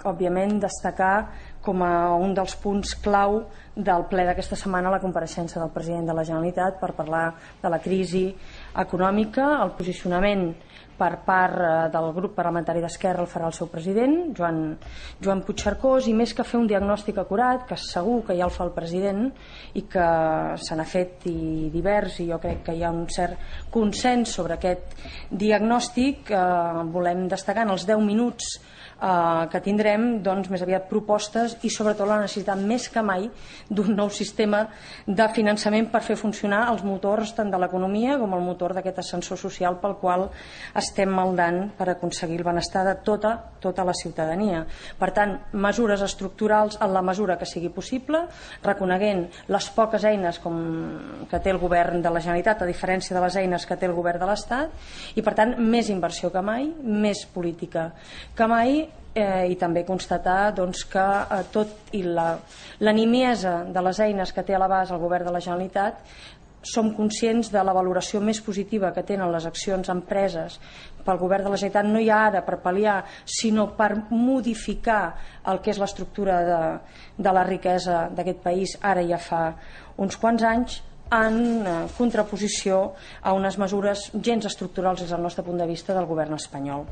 òbviament, destacar com a un dels punts clau del ple d'aquesta setmana la compareixença del president de la Generalitat per parlar de la crisi econòmica. El posicionament per part del grup parlamentari d'Esquerra el farà el seu president, Joan Puigcercós, i més que fer un diagnòstic acurat, que segur que ja el fa el president i que se n'ha fet divers, i jo crec que hi ha un cert consens sobre aquest diagnòstic, volem destacar en els 10 minuts que tindrem més aviat propostes i sobretot la necessitat més que mai d'un nou sistema de finançament per fer funcionar els motors tant de l'economia com el motor d'aquest ascensor social pel qual estem maldant per aconseguir el benestar de tota la ciutadania. Per tant, mesures estructurals en la mesura que sigui possible, reconeguent les poques eines que té el govern de la Generalitat a diferència de les eines que té el govern de l'Estat, i per tant més inversió que mai, més política que mai, i també constatar que tot i la nimiesa de les eines que té a l'abast el govern de la Generalitat, som conscients de la valoració més positiva que tenen les accions empreses pel govern de la Generalitat, no ja ara per pal·liar, sinó per modificar el que és l'estructura de la riquesa d'aquest país ara ja fa uns quants anys, en contraposició a unes mesures gens estructurals des del nostre punt de vista del govern espanyol.